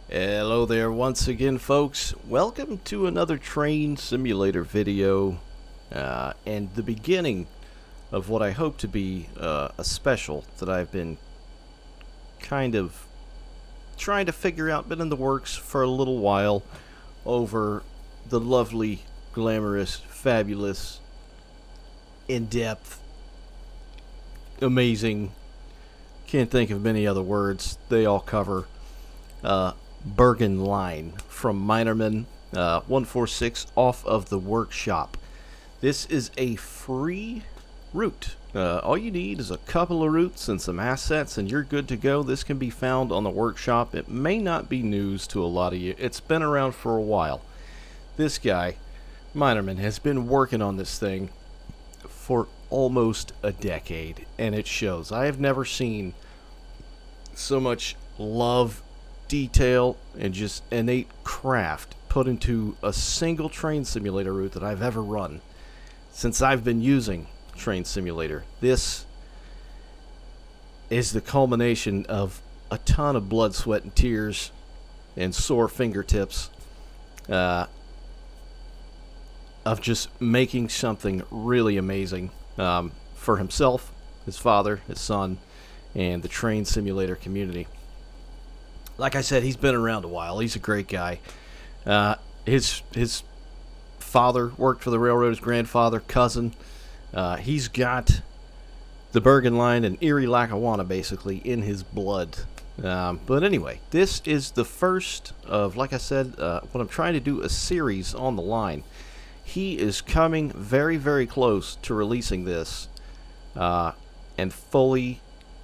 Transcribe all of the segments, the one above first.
Hello there once again, folks. Welcome to another train simulator video and the beginning of what I hope to be a special that I've been kind of trying to figure out, been in the works for a little while, over the lovely, glamorous, fabulous, in-depth, amazing, can't think of many other words, they all cover Bergen Line from Minerman 146 off of the workshop. This is a free route. All you need is a couple of routes and some assets and you're good to go. This can be found on the workshop. It may not be news to a lot of you. It's been around for a while. This guy, Minerman, has been working on this thing for almost a decade, and it shows. I have never seen so much love, detail, and just innate craft put into a single train simulator route that I've ever run since I've been using Train Simulator. This is the culmination of a ton of blood, sweat, and tears and sore fingertips of just making something really amazing for himself, his father, his son, and the Train Simulator community. Like I said, he's been around a while. He's a great guy. His father worked for the railroad, his grandfather, cousin. He's got the Bergen Line and Erie Lackawanna basically in his blood. But anyway, this is the first of, like I said, what I'm trying to do, a series on the line. He is coming very, very close to releasing this and fully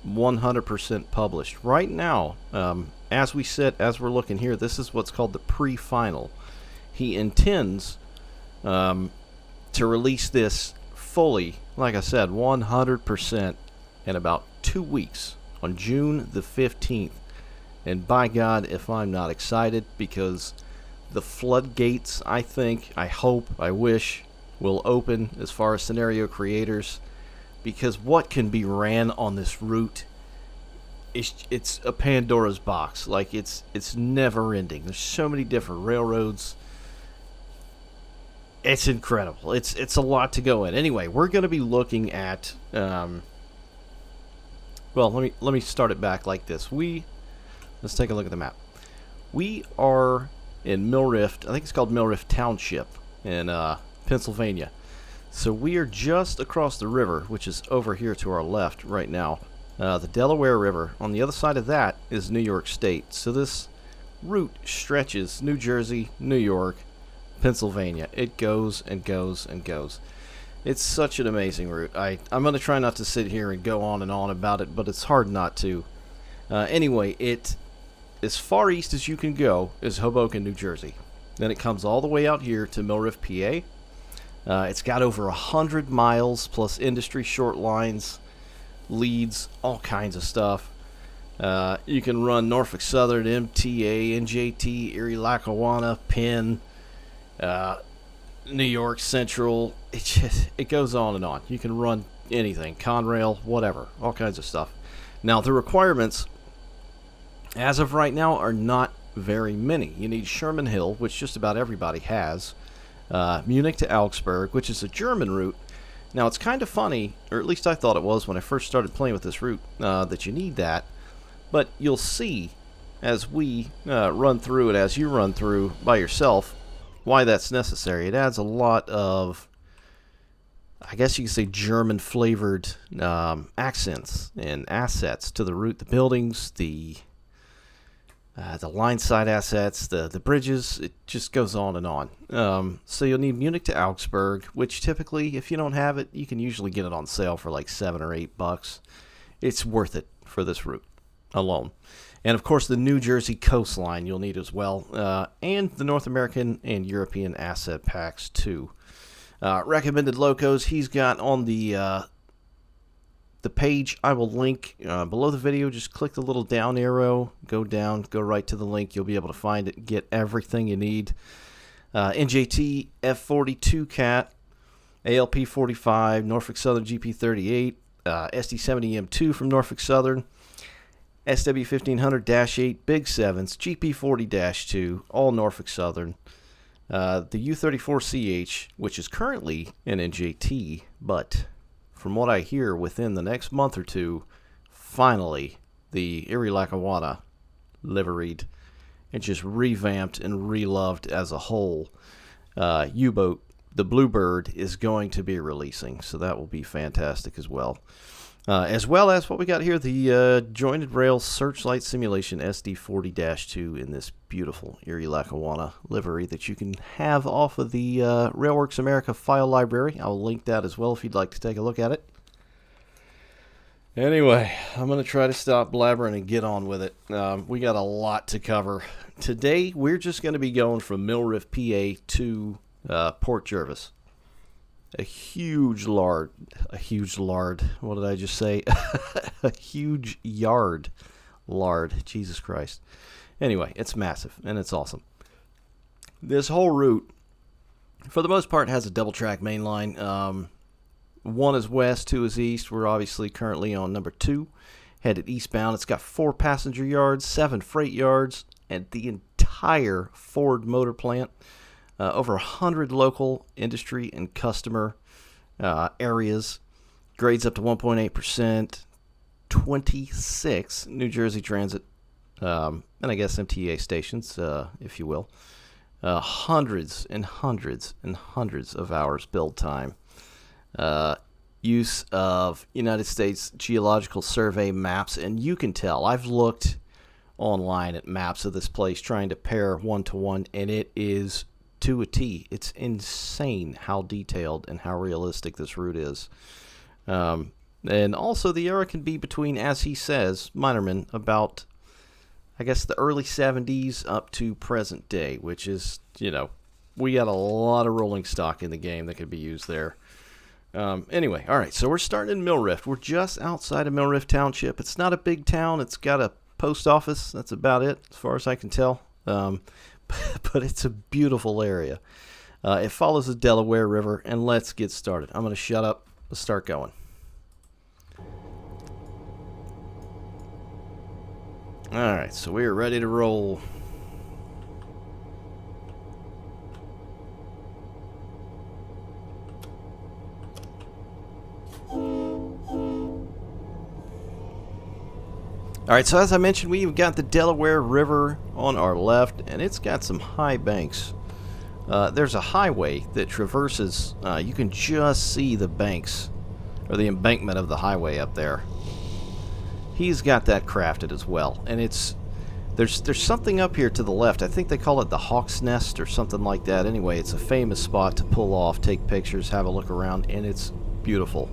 100% published. Right now, as we sit, as we're looking here, this is what's called the pre-final. He intends to release this fully, like I said, 100% in about 2 weeks on June the 15th. And by God, if I'm not excited, because the floodgates, I think, I hope, I wish, will open as far as scenario creators, because what can be ran on this route, it's a Pandora's box. Like, it's never ending. There's so many different railroads. It's incredible. It's a lot to go in. Anyway, we're going to be looking at well, let me start it back like this. Let's take a look at the map. We are in Millrift. I think it's called Millrift Township in Pennsylvania. So we are just across the river, which is over here to our left right now. The Delaware River. On the other side of that is New York State. So this route stretches New Jersey, New York, Pennsylvania. It goes and goes and goes. It's such an amazing route. I'm going to try not to sit here and go on and on about it, but it's hard not to. Anyway, it as far east as you can go is Hoboken, New Jersey. Then it comes all the way out here to Millrift, PA. It's got over 100 miles plus industry short lines, leads, all kinds of stuff. You can run Norfolk Southern, MTA, NJT, Erie Lackawanna, Penn, New York Central. It goes on and on. You can run anything, Conrail, whatever, all kinds of stuff. Now, the requirements, as of right now, are not very many. You need Sherman Hill, which just about everybody has. Munich to Augsburg, which is a German route. Now, it's kind of funny, or at least I thought it was when I first started playing with this route, that you need that. But you'll see as we run through it, as you run through by yourself, why that's necessary. It adds a lot of, I guess you could say, German-flavored accents and assets to the route. The buildings, the line side assets, the bridges, it just goes on and on. So you'll need Munich to Augsburg, which typically, if you don't have it, you can usually get it on sale for like $7 or $8. It's worth it for this route alone. And of course, the New Jersey coastline you'll need as well, and the North American and European asset packs too. Recommended locos he's got on the page I will link below the video. Just click the little down arrow, go down, go right to the link. You'll be able to find it, get everything you need. NJT F42 Cat, ALP 45, Norfolk Southern GP 38, SD70 M2 from Norfolk Southern. SW1500-8 Big 7s, GP40-2, all Norfolk Southern. The U34CH, which is currently an NJT, but from what I hear, within the next month or two, finally, the Erie Lackawanna liveried and just revamped and reloved as a whole U-boat, the Bluebird, is going to be releasing, so that will be fantastic as well. As well as what we got here, the Jointed Rail Searchlight Simulation SD40-2 in this beautiful Erie Lackawanna livery that you can have off of the Railworks America file library. I'll link that as well if you'd like to take a look at it. Anyway, I'm going to try to stop blabbering and get on with it. We got a lot to cover. Today, we're just going to be going from Millrift, PA to Port Jervis. A huge lard, what did I just say? A huge yard lard, Jesus Christ. Anyway, it's massive, and it's awesome. This whole route, for the most part, has a double-track main line. One is west, two is east. We're obviously currently on number 2, headed eastbound. It's got 4 passenger yards, 7 freight yards, and the entire Ford motor plant. Over 100 local industry and customer areas. Grades up to 1.8%. 26 New Jersey Transit, and I guess MTA stations, if you will. Hundreds and hundreds and hundreds of hours build time. Use of United States Geological Survey maps, and you can tell. I've looked online at maps of this place trying to pair one-to-one, and it is to a T. It's insane how detailed and how realistic this route is. And also the era can be between, as he says, Minerman, about, I guess, the early 70s up to present day, which is, we got a lot of rolling stock in the game that could be used there. Anyway, all right, so we're starting in Millrift. We're just outside of Millrift Township. It's not a big town. It's got a post office. That's about it, as far as I can tell. But it's a beautiful area. It follows the Delaware River, and let's get started. I'm going to shut up. Let's start going. All right, so we are ready to roll. Alright, so as I mentioned, we've got the Delaware River on our left, and it's got some high banks. There's a highway that traverses, you can just see the banks, or the embankment of the highway up there. He's got that crafted as well, and there's something up here to the left. I think they call it the Hawk's Nest or something like that. Anyway, it's a famous spot to pull off, take pictures, have a look around, and it's beautiful.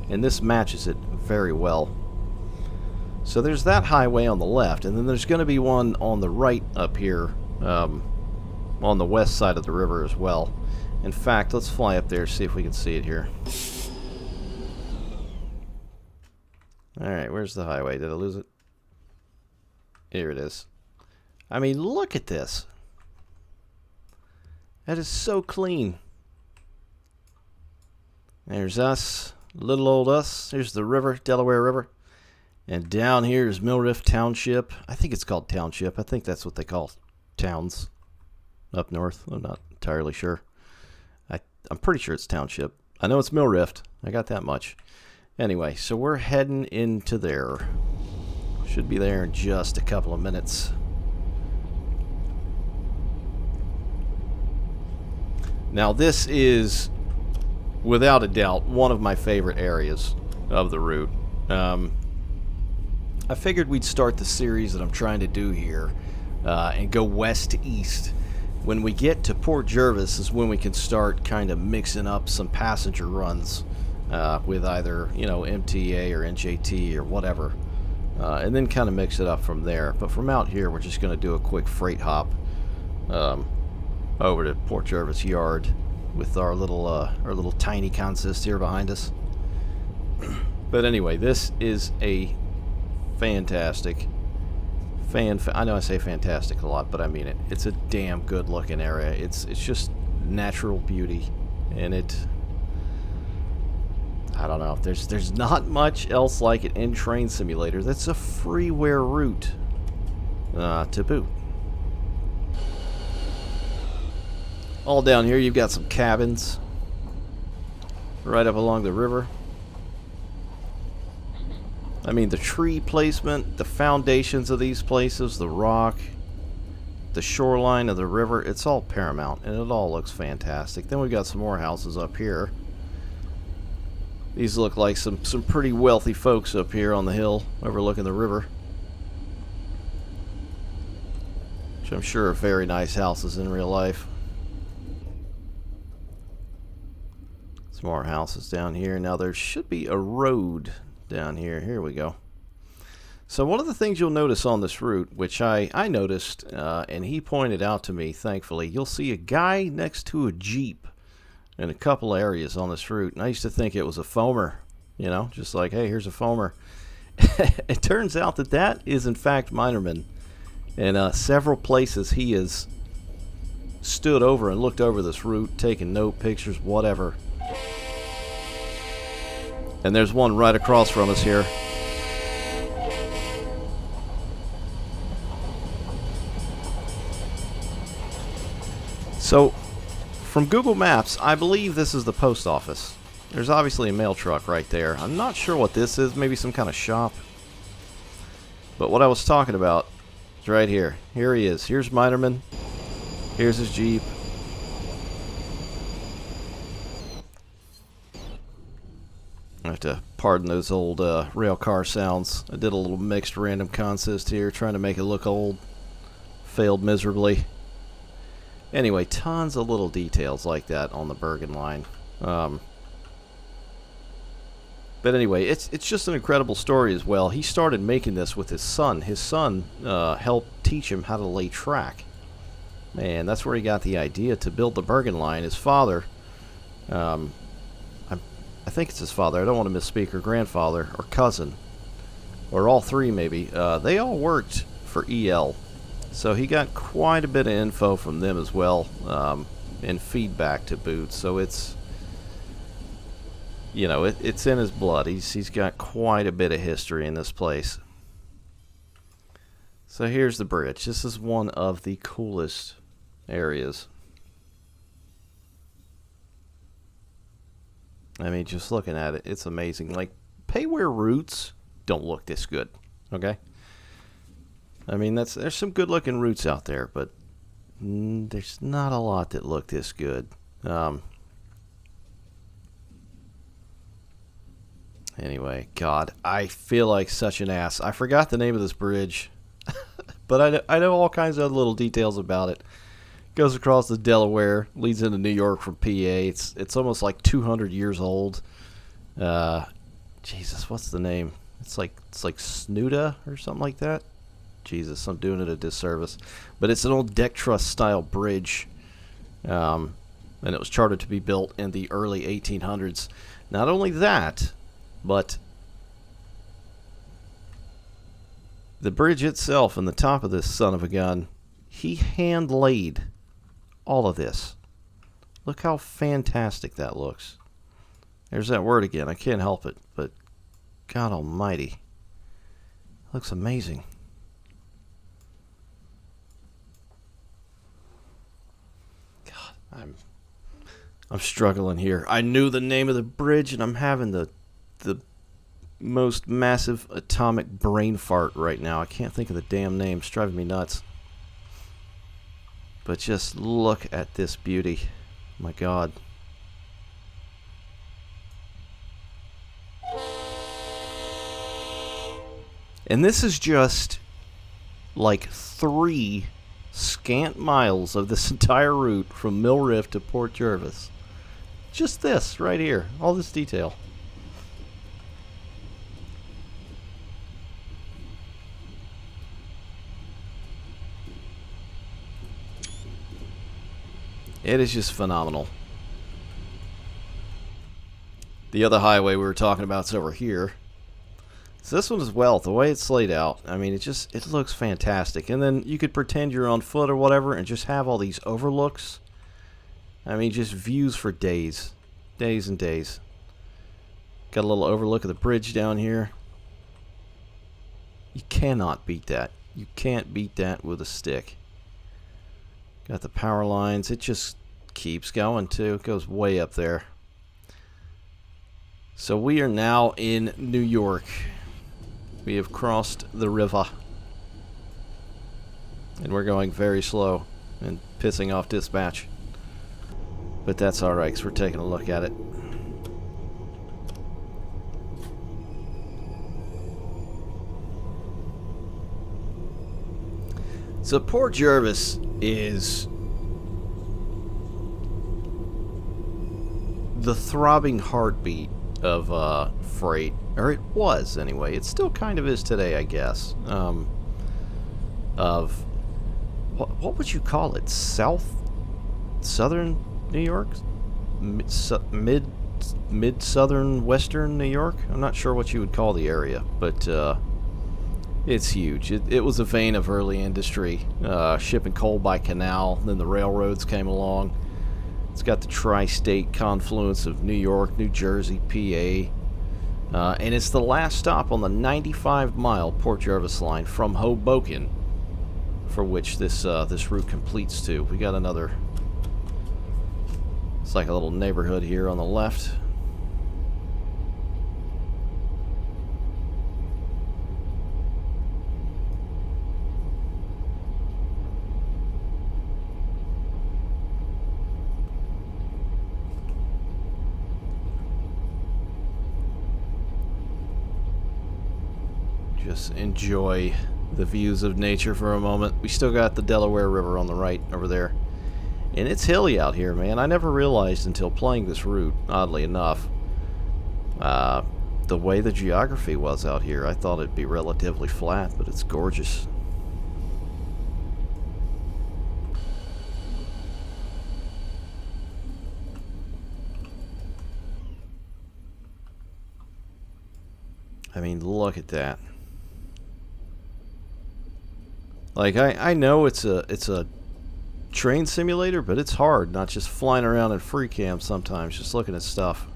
And this matches it very well. So there's that highway on the left, and then there's going to be one on the right up here, on the west side of the river as well. In fact, let's fly up there, see if we can see it here. Alright, where's the highway? Did I lose it? Here it is. I mean, look at this. That is so clean. There's us, little old us. Here's the river, Delaware River. And down here is Millrift Township. I think it's called Township. I think that's what they call towns up north. I'm not entirely sure. I'm pretty sure it's Township. I know it's Millrift. I got that much. Anyway, so we're heading into there. Should be there in just a couple of minutes. Now this is, without a doubt, one of my favorite areas of the route. I figured we'd start the series that I'm trying to do here and go west to east. When we get to Port Jervis is when we can start kind of mixing up some passenger runs with either, MTA or NJT or whatever, and then kind of mix it up from there. But from out here, we're just going to do a quick freight hop over to Port Jervis Yard with our little tiny consist here behind us. But anyway, this is a fantastic I know I say fantastic a lot, but I mean it. It's a damn good looking area. It's just natural beauty, and I don't know. There's not much else like it in Train Simulator. That's a freeware route to boot. All down here, you've got some cabins right up along the river. I mean, the tree placement, the foundations of these places, the rock, the shoreline of the river, it's all paramount, and it all looks fantastic. Then we've got some more houses up here. These look like some pretty wealthy folks up here on the hill overlooking the river, which I'm sure are very nice houses in real life. Some more houses down here. Now there should be a road down here. Here we go. So one of the things you'll notice on this route, which I noticed, and he pointed out to me, thankfully, you'll see a guy next to a Jeep in a couple areas on this route. And I used to think it was a foamer, you know, just like, hey, here's a foamer. It turns out that that is, in fact, Minerman. In several places he has stood over and looked over this route, taking note, pictures, whatever. And there's one right across from us here. So, from Google Maps, I believe this is the post office. There's obviously a mail truck right there. I'm not sure what this is, maybe some kind of shop. But what I was talking about is right here. Here he is. Here's Minerman. Here's his Jeep. I have to pardon those old rail car sounds. I did a little mixed random consist here, trying to make it look old. Failed miserably. Anyway, tons of little details like that on the Bergen Line. But anyway, it's just an incredible story as well. He started making this with his son. His son helped teach him how to lay track. Man, that's where he got the idea to build the Bergen Line. His father, I think it's his father, I don't want to misspeak, or grandfather, or cousin, or all three maybe, they all worked for EL. So he got quite a bit of info from them as well, and feedback to boot. So it's, you know, it's in his blood. He's got quite a bit of history in this place. So here's the bridge. This is one of the coolest areas. I mean, just looking at it, it's amazing. Like, payware routes don't look this good, okay? I mean, there's some good-looking routes out there, but there's not a lot that look this good. Anyway, God, I feel like such an ass. I forgot the name of this bridge, but I know all kinds of little details about it. Goes across the Delaware, leads into New York from PA. It's almost like 200 years old. Jesus, what's the name? It's like Snuda or something like that. Jesus, I'm doing it a disservice. But it's an old deck truss style bridge. And it was chartered to be built in the early 1800s. Not only that, but the bridge itself and the top of this son of a gun, he hand laid all of this. Look how fantastic that looks. There's that word again. I can't help it, but God almighty. Looks amazing. I'm struggling here. I knew the name of the bridge, and I'm having the most massive atomic brain fart right now. I can't think of the damn name. It's driving me nuts. But just look at this beauty. My God. And this is just like 3 scant miles of this entire route from Millrift to Port Jervis. Just this right here, all this detail. It is just phenomenal. The other highway we were talking about is over here. So this one as well, the way it's laid out, I mean, it looks fantastic. And then you could pretend you're on foot or whatever and just have all these overlooks. I mean, just views for days. Days and days. Got a little overlook of the bridge down here. You cannot beat that. You can't beat that with a stick. Got the power lines. It just keeps going too. It goes way up there. So we are now in New York. We have crossed the river. And we're going very slow and pissing off dispatch. But that's alright, because we're taking a look at it. So Port Jervis is the throbbing heartbeat of freight, or it was anyway. It still kind of is today, I guess. Of what would you call it? Southern New York, mid southern western New York. I'm not sure what you would call the area, but it's huge. It was a vein of early industry, shipping coal by canal. Then the railroads came along. It's got the tri-state confluence of New York, New Jersey, PA, and it's the last stop on the 95-mile Port Jervis line from Hoboken, for which this route completes to. We got another. It's like a little neighborhood here on the left. Just enjoy the views of nature for a moment. We still got the Delaware River on the right over there. And it's hilly out here, man. I never realized until playing this route, oddly enough, the way the geography was out here. I thought it'd be relatively flat, but it's gorgeous. I mean, look at that. Like, I know it's a train simulator, but it's hard not just flying around in free cam sometimes, just looking at stuff.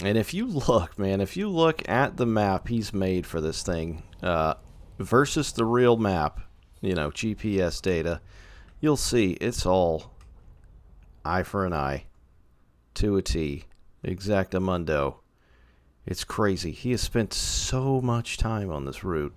And if you look, man, if you look at the map he's made for this thing versus the real map, you know, GPS data, you'll see it's all eye for an eye, to a T, exactamundo. It's crazy. He has spent so much time on this route.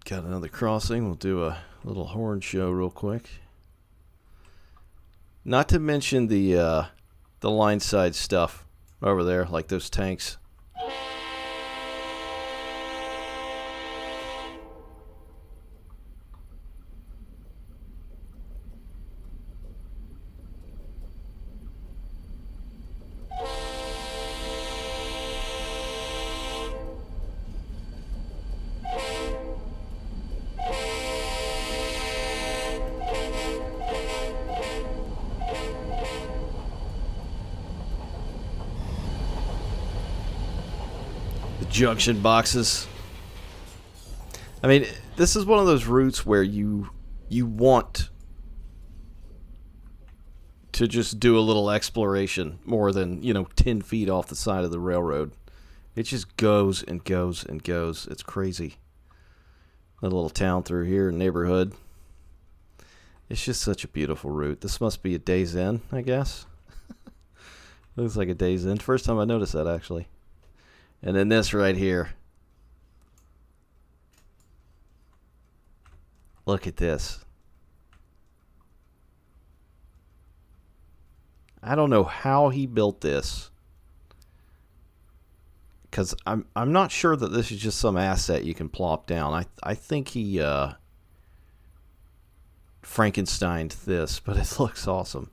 Got another crossing. We'll do a little horn show real quick. Not to mention the line side stuff over there, like those tanks. Junction boxes. I mean, this is one of those routes where you want to just do a little exploration more than, 10 feet off the side of the railroad. It just goes and goes and goes. It's crazy. A little town through here, neighborhood. It's just such a beautiful route. This must be a Days Inn, I guess. Looks like a Days Inn. First time I noticed that, actually. And then this right here. Look at this. I don't know how he built this, because I'm not sure that this is just some asset you can plop down. I think he Frankensteined this, but it looks awesome.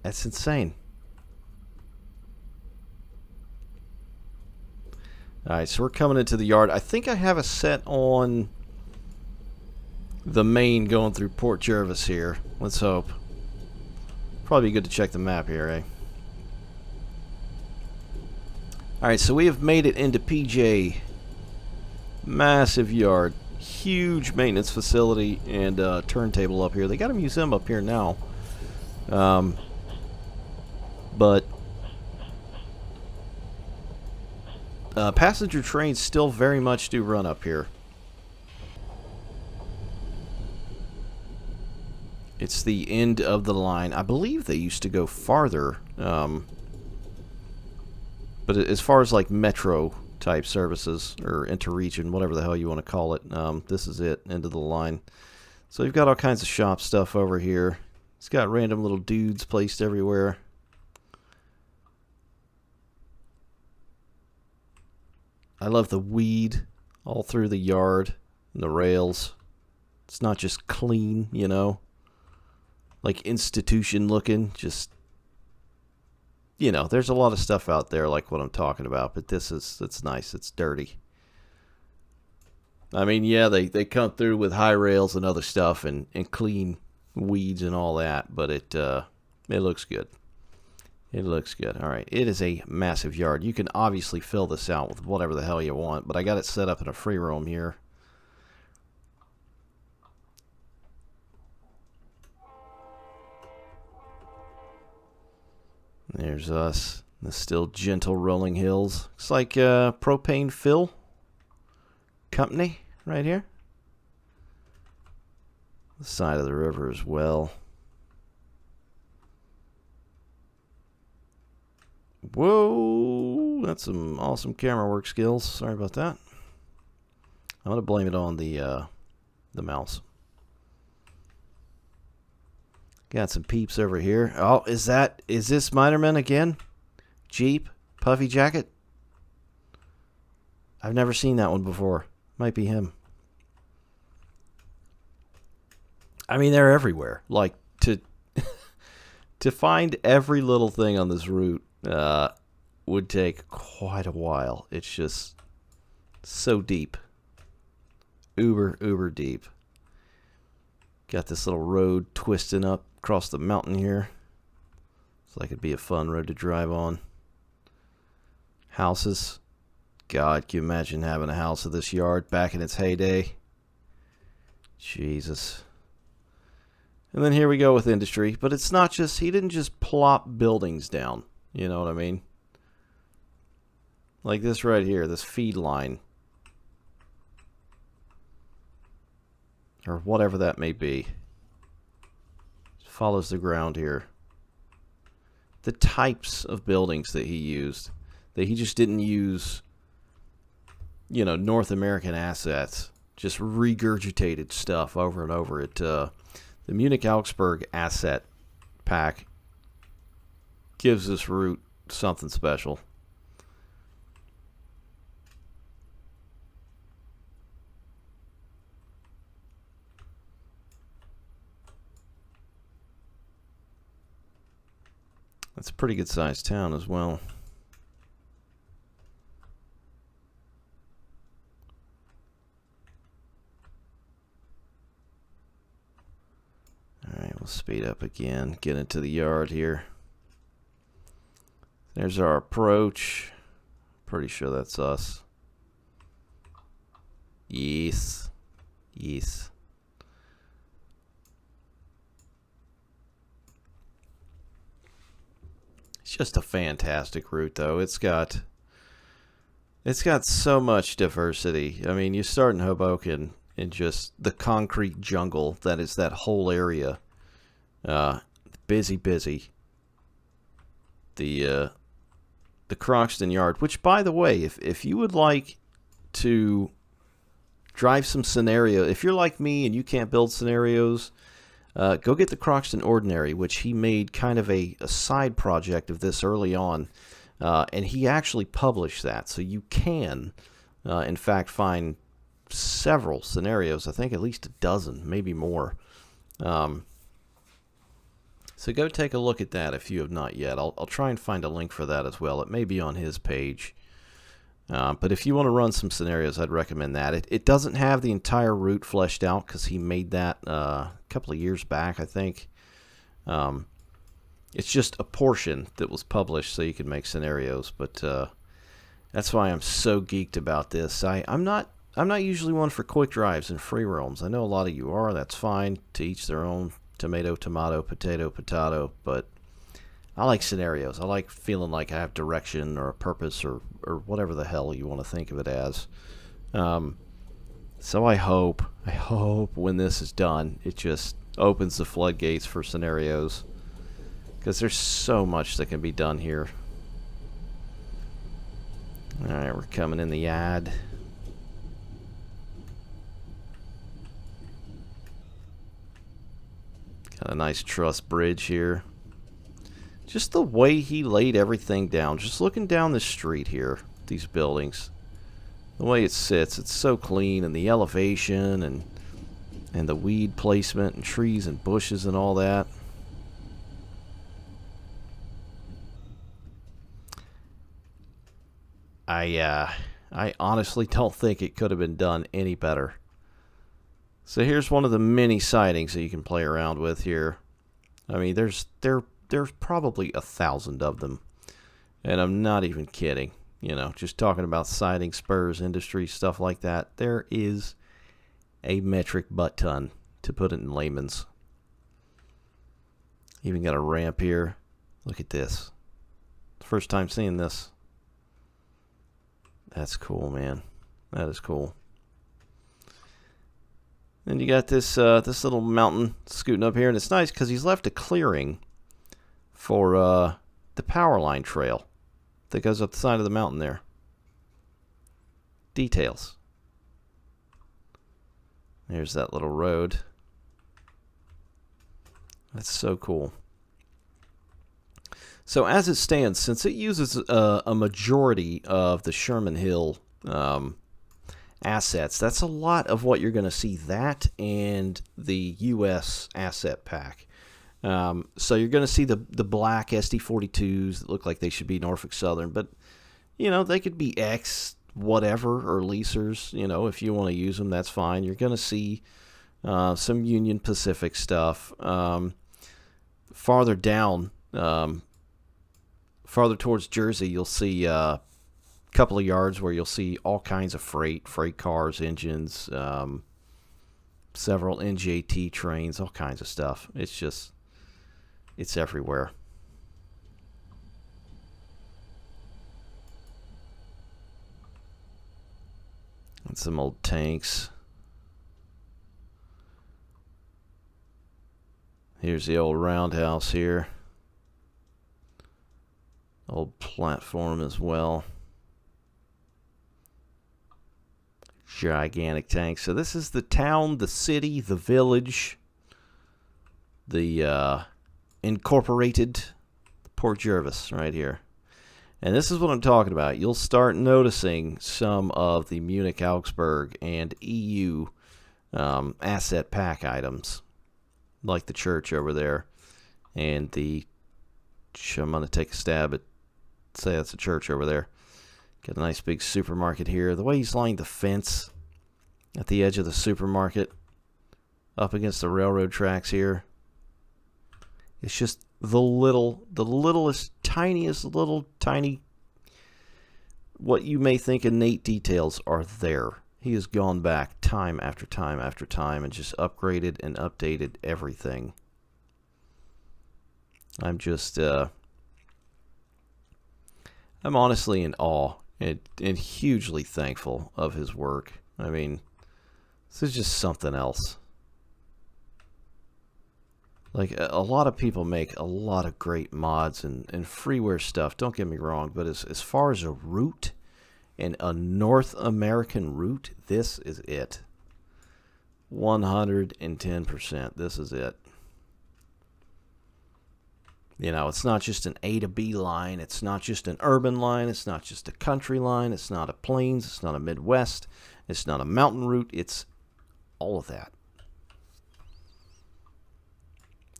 That's insane. Alright, so we're coming into the yard. I think I have a set on the main going through Port Jervis here. Let's hope. Probably good to check the map here, eh? Alright, so we have made it into PJ. Massive yard. Huge maintenance facility and turntable up here. They got a museum up here now. But passenger trains still very much do run up here. It's the end of the line. I believe they used to go farther. But as far as like metro type services or interregion, whatever the hell you want to call it, this is it, end of the line. So you've got all kinds of shop stuff over here. It's got random little dudes placed everywhere. I love the weed all through the yard and the rails. It's not just clean, you know, like institution looking, just, you know, there's a lot of stuff out there like what I'm talking about, but it's nice. It's dirty. I mean, yeah, they come through with high rails and other stuff and clean weeds and all that, but it looks good. It looks good. All right, it is a massive yard. You can obviously fill this out with whatever the hell you want, but I got it set up in a free roam here. There's us. The still gentle rolling hills. Looks like propane fill company right here. The side of the river as well. Whoa, that's some awesome camera work skills. Sorry about that. I'm gonna blame it on the mouse. Got some peeps over here. Oh, is this Minerman again? Jeep, puffy jacket. I've never seen that one before. Might be him. I mean, they're everywhere. Like to find every little thing on this route would take quite a while. It's just so deep. Uber deep. Got this little road twisting up across the mountain here. Looks like it'd be a fun road to drive on. Houses. God, can you imagine having a house of this yard back in its heyday? Jesus. And then here we go with industry. But it's not just, he didn't just plop buildings down. You know what I mean? Like this right here, this feed line. Or whatever that may be. Follows the ground here. The types of buildings that he used. That he just didn't use, you know, North American assets. Just regurgitated stuff over and over. The Munich-Augsburg asset pack gives this route something special. That's a pretty good sized town as well. Alright, we'll speed up again, get into the yard here. There's our approach. Pretty sure that's us. Yes. Yes. It's just a fantastic route, though. It's got so much diversity. I mean, you start in Hoboken and just the concrete jungle that is that whole area. Busy. The Croxton Yard, which, by the way, if you would like to drive some scenario, if you're like me and you can't build scenarios, go get the Croxton Ordinary, which he made kind of a side project of this early on, and he actually published that, so you can, in fact, find several scenarios. I think at least a dozen, maybe more. So go take a look at that if you have not yet. I'll try and find a link for that as well. It may be on his page. But if you want to run some scenarios, I'd recommend that. It doesn't have the entire route fleshed out because he made that a couple of years back, I think. It's just a portion that was published so you can make scenarios. But That's why I'm so geeked about this. I'm not usually one for quick drives and free roams. I know a lot of you are. That's fine. To each their own. Tomato, tomato, potato, potato. But I like scenarios. I like feeling like I have direction or a purpose or whatever the hell you want to think of it as. So I hope when this is done, it just opens the floodgates for scenarios. Because there's so much that can be done here. Alright, we're coming in the yard. Got a nice truss bridge here. Just the way he laid everything down. Just looking down the street here, these buildings. The way it sits, it's so clean, and the elevation and the weed placement and trees and bushes and all that. I honestly don't think it could have been done any better. So here's one of the many sightings that you can play around with here. I mean, there's probably 1,000 of them, and I'm not even kidding. You know, just talking about sighting, spurs, industry, stuff like that. There is a metric butt ton, to put it in layman's. Even got a ramp here. Look at this. First time seeing this. That's cool, man. That is cool. Then you got this this little mountain scooting up here, and it's nice because he's left a clearing for the power line trail that goes up the side of the mountain there. Details. There's that little road. That's so cool. So as it stands, since it uses a majority of the Sherman Hill assets, that's a lot of what you're going to see, that and the U.S. asset pack. So you're going to see the black SD42s that look like they should be Norfolk Southern, but, you know, they could be X whatever or leasers. You know, if you want to use them, that's fine. You're going to see some Union Pacific stuff. Farther down, farther towards Jersey, you'll see a couple of yards where you'll see all kinds of freight cars, engines, several NJT trains, all kinds of stuff. It's everywhere. And some old tanks. Here's the old roundhouse here. Old platform as well. Gigantic tanks. So this is the town, the city, the village, the incorporated Port Jervis right here. And this is what I'm talking about. You'll start noticing some of the Munich, Augsburg, and EU asset pack items, like the church over there, and the, I'm going to take a stab at, say that's a church over there. Got a nice big supermarket here. The way he's lined the fence at the edge of the supermarket up against the railroad tracks here. It's just the littlest, tiniest, little tiny, what you may think innate details are there. He has gone back time after time after time and just upgraded and updated everything. I'm just, I'm honestly in awe and hugely thankful of his work. I mean, this is just something else. Like, a lot of people make a lot of great mods and freeware stuff, don't get me wrong, but as far as a route, and a North American route, this is it. 110%, this is it. You know, it's not just an A to B line, it's not just an urban line, it's not just a country line, it's not a plains, it's not a Midwest, it's not a mountain route, it's all of that.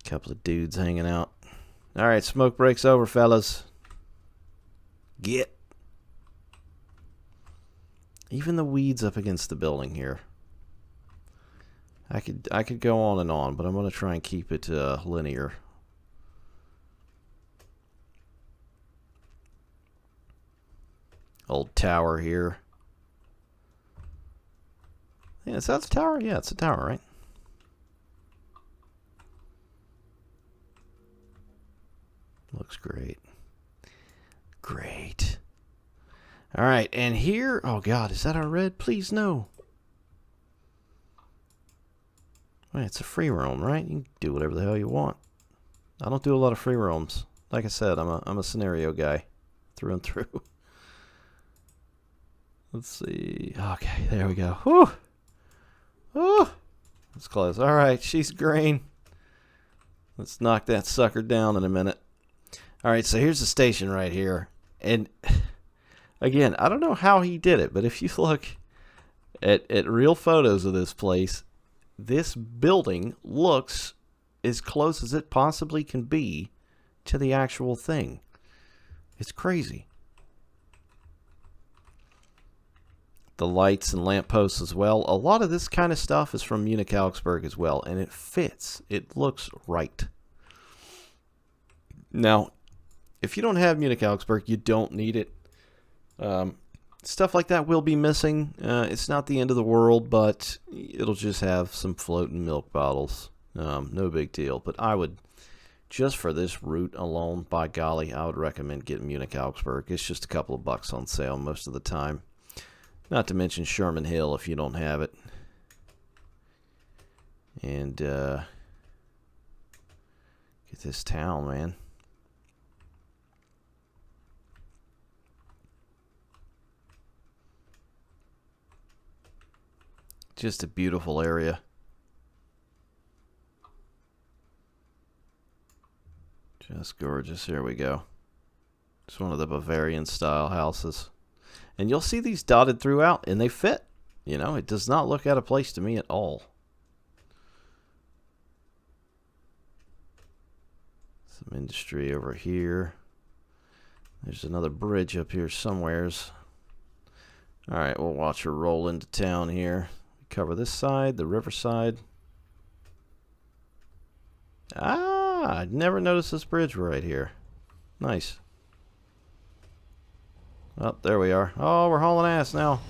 Couple of dudes hanging out. Alright, smoke break's over, fellas. Get. Even the weeds up against the building here. I could go on and on, but I'm going to try and keep it linear. Old tower here. Yeah, is that the tower? Yeah, it's a tower, right? Looks great. Great. All right, and here, oh God, is that our red? Please no. Wait, it's a free roam, right? You can do whatever the hell you want. I don't do a lot of free roams. Like I said, I'm a scenario guy, through and through. Let's see. Okay, there we go. Whew. Whew. That's close. All right, she's green. Let's knock that sucker down in a minute. All right, so here's the station right here. And again, I don't know how he did it, but if you look at real photos of this place, this building looks as close as it possibly can be to the actual thing. It's crazy. The lights and lampposts as well. A lot of this kind of stuff is from Munich Augsburg as well, and it fits. It looks right. Now, if you don't have Munich Augsburg, you don't need it. Stuff like that will be missing. It's not the end of the world, but it'll just have some floating milk bottles. No big deal. But I would, just for this route alone, by golly, I would recommend getting Munich Augsburg. It's just a couple of bucks on sale most of the time. Not to mention Sherman Hill if you don't have it. And get this town, man. Just a beautiful area. Just gorgeous. Here we go. It's one of the Bavarian style houses. And you'll see these dotted throughout, and they fit. You know, it does not look out of place to me at all. Some industry over here. There's another bridge up here somewheres. Alright, we'll watch her roll into town here. Cover this side, the riverside. Ah, I'd never noticed this bridge right here. Nice. Oh, there we are. Oh, we're hauling ass now.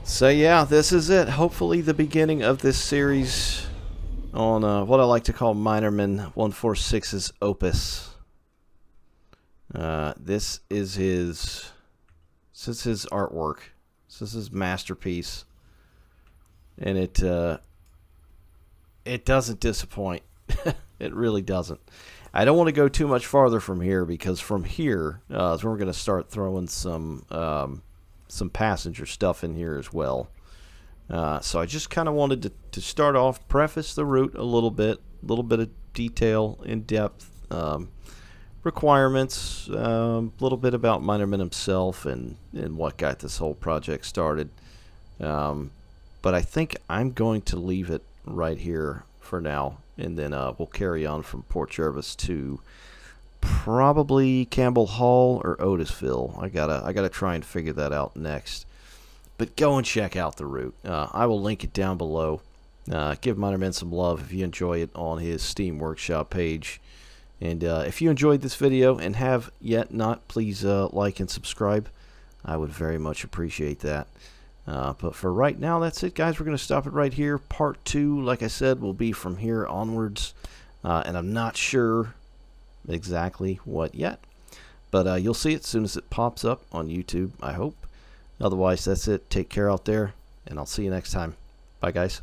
So yeah, this is it. Hopefully the beginning of this series on what I like to call Minerman 146's opus. This is his artwork. This is his masterpiece, and it doesn't disappoint. It really doesn't. I don't want to go too much farther from here, because from here is where we're going to start throwing some passenger stuff in here as well. So I just kind of wanted to start off, preface the route a little bit of detail, in depth. Requirements, a little bit about Minerman himself and what got this whole project started. But I think I'm going to leave it right here for now, and then we'll carry on from Port Jervis to probably Campbell Hall or Otisville. I gotta try and figure that out next. But go and check out the route. I will link it down below. Give Minerman some love if you enjoy it on his Steam Workshop page. And if you enjoyed this video and have yet not, please like and subscribe. I would very much appreciate that. But for right now, that's it, guys. We're going to stop it right here. Part 2, like I said, will be from here onwards. And I'm not sure exactly what yet. But you'll see it as soon as it pops up on YouTube, I hope. Otherwise, that's it. Take care out there, and I'll see you next time. Bye, guys.